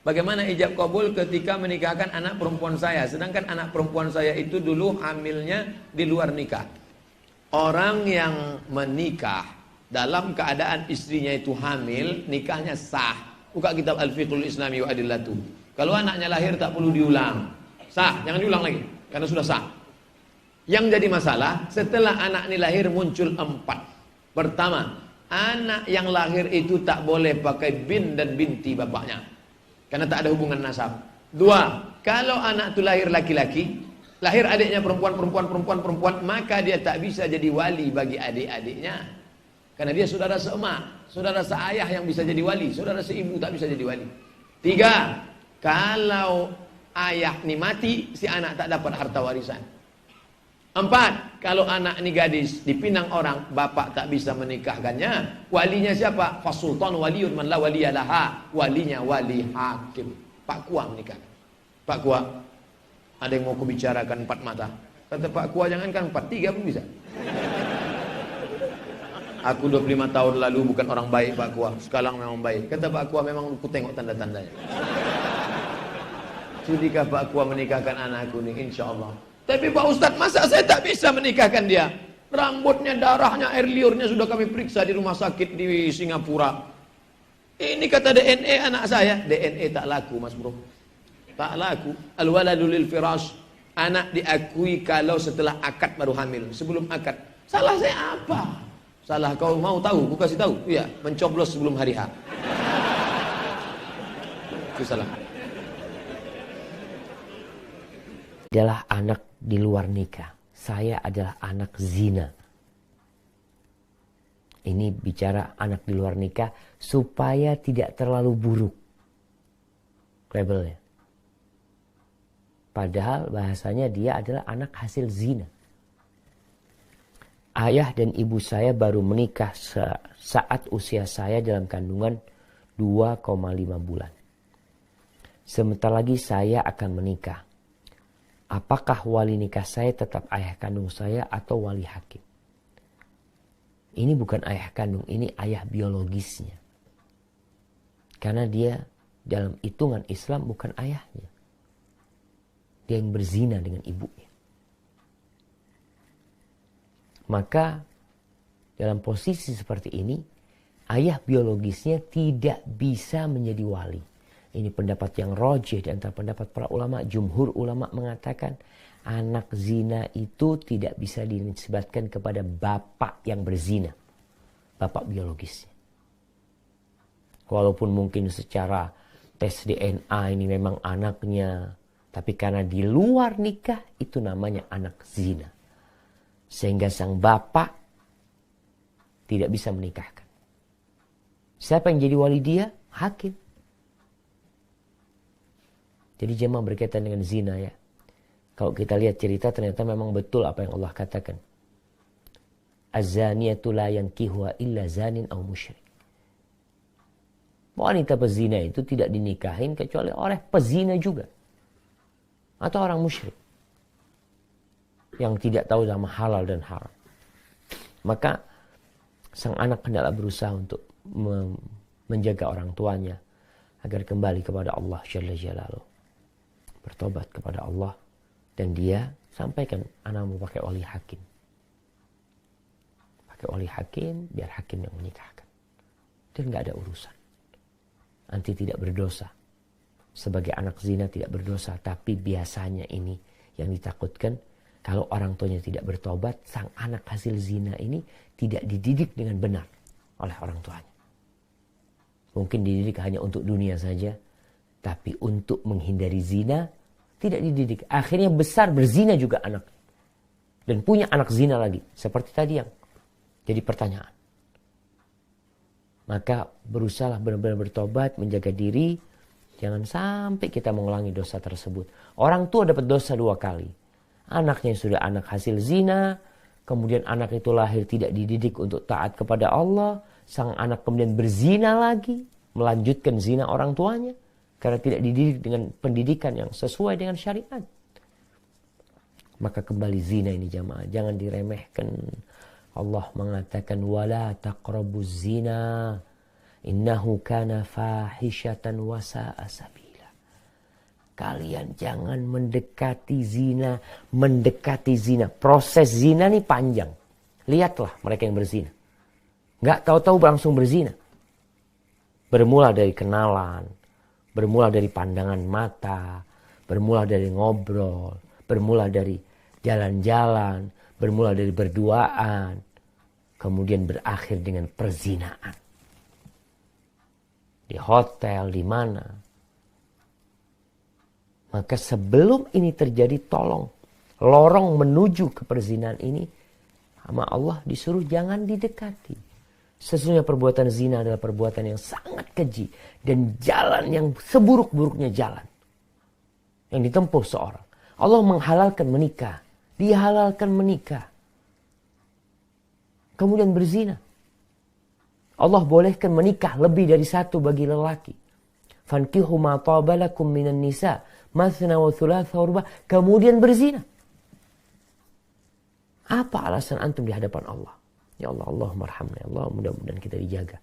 Bagaimana ijab kabul ketika menikahkan anak perempuan saya, sedangkan anak perempuan saya itu dulu hamilnya di luar nikah. Orang yang menikah dalam keadaan istrinya itu hamil, nikahnya sah. Buka kitab Al-Fiqhul Islami wa Adillatu. Kalau anaknya lahir tak perlu diulang. Sah, jangan diulang lagi karena sudah sah. Yang jadi masalah, setelah anak ini lahir muncul 4. Pertama, anak yang lahir itu tak boleh pakai bin dan binti bapaknya, karena tak ada hubungan nasab. 2, kalau anak itu lahir laki-laki, lahir adiknya perempuan, maka dia tak bisa jadi wali bagi adik-adiknya. Karena dia saudara seemak, saudara seayah yang bisa jadi wali, saudara seibu tak bisa jadi wali. 3, kalau ayah ini mati, si anak tak dapat harta warisan. 4, kalau anak ini gadis dipinang orang, bapak tak bisa menikahkannya. Walinya siapa? Fasultan waliyun man la waliyalaha. Walinya wali hakim. Pak Kua menikah. Pak Kua, ada yang mau kubicarakan 4 mata. Kata Pak Kua, jangankan 4, 3 pun bisa. Aku 25 tahun lalu bukan orang baik Pak Kua, sekarang memang baik. Kata Pak Kua, memang aku tengok tanda-tandanya. Sudikah Pak Kua menikahkan anakku ini? Insya Allah. Tapi Pak Ustadz, masa saya tak bisa menikahkan dia? Rambutnya, darahnya, air liurnya sudah kami periksa di rumah sakit di Singapura. Ini kata DNA anak saya. DNA tak laku, Mas Bro. Tak laku. Al-waladu lil firash. Anak diakui kalau setelah akad baru hamil. Sebelum akad. Salah saya apa? Salah kau mau tahu? Aku kasih tahu. Iya, mencoblos sebelum hari H. Itu salah. Adalah anak di luar nikah. Saya adalah anak zina. Ini bicara anak di luar nikah supaya tidak terlalu buruk labelnya. Padahal bahasanya dia adalah anak hasil zina. Ayah dan ibu saya baru menikah saat usia saya dalam kandungan 2,5 bulan. Sebentar lagi saya akan menikah. Apakah wali nikah saya tetap ayah kandung saya atau wali hakim? Ini bukan ayah kandung, ini ayah biologisnya. Karena dia dalam hitungan Islam bukan ayahnya. Dia yang berzina dengan ibunya. Maka dalam posisi seperti ini, ayah biologisnya tidak bisa menjadi wali. Ini pendapat yang rajih di antara pendapat para ulama. Jumhur ulama mengatakan anak zina itu tidak bisa dinisbatkan kepada bapak yang berzina. Bapak biologisnya. Walaupun mungkin secara tes DNA ini memang anaknya. Tapi karena di luar nikah itu namanya anak zina. Sehingga sang bapak tidak bisa menikahkan. Siapa yang jadi wali dia? Hakim. Jadi jemaah berkaitan dengan zina ya. Kalau kita lihat cerita ternyata memang betul apa yang Allah katakan. Az-zaniyatu la yankihuha illa zanin aw musyrik. Wanita pezina itu tidak dinikahin kecuali oleh pezina juga. Atau orang musyrik. Yang tidak tahu sama halal dan haram. Maka sang anak hendaklah berusaha untuk menjaga orang tuanya. Agar kembali kepada Allah Jalla Jalaluh. Bertobat kepada Allah. Dan dia sampaikan anakmu pakai wali hakim. Pakai wali hakim, biar hakim yang menikahkan. Dan gak ada urusan. Nanti tidak berdosa. Sebagai anak zina tidak berdosa. Tapi biasanya ini yang ditakutkan. Kalau orang tuanya tidak bertobat, sang anak hasil zina ini tidak dididik dengan benar oleh orang tuanya. Mungkin dididik hanya untuk dunia saja. Tapi untuk menghindari zina, tidak dididik. Akhirnya besar berzina juga anak. Dan punya anak zina lagi. Seperti tadi yang jadi pertanyaan. Maka berusahalah benar-benar bertobat, menjaga diri. Jangan sampai kita mengulangi dosa tersebut. Orang tua dapat dosa 2 kali. Anaknya sudah anak hasil zina. Kemudian anak itu lahir tidak dididik untuk taat kepada Allah. Sang anak kemudian berzina lagi. Melanjutkan zina orang tuanya. Karena tidak dididik dengan pendidikan yang sesuai dengan syariat. Maka kembali zina ini jamaah. Jangan diremehkan. Allah mengatakan. Wala taqrabuz zina. Innahu kana fahishatan wa sa'a sabila. kalian jangan mendekati zina. Proses zina ini panjang. Lihatlah mereka yang berzina. Nggak tahu-tahu langsung berzina. Bermula dari kenalan, bermula dari pandangan mata, bermula dari ngobrol, bermula dari jalan-jalan, bermula dari berduaan, kemudian berakhir dengan perzinaan. Di hotel, di mana. Maka sebelum ini terjadi, tolong lorong menuju ke perzinahan ini, sama Allah disuruh jangan didekati. Sesungguhnya perbuatan zina adalah perbuatan yang sangat keji dan jalan yang seburuk-buruknya jalan yang ditempuh seorang. Allah menghalalkan menikah, dihalalkan menikah, kemudian berzina. Allah bolehkan menikah lebih dari satu bagi lelaki. Fankihu ma taba lakum minan nisa mathna wa thulatha wa ruba', kemudian berzina. Apa alasan antum di hadapan Allah? Ya Allah, Allahumma arhamna. Ya Allah, mudah-mudahan kita dijaga.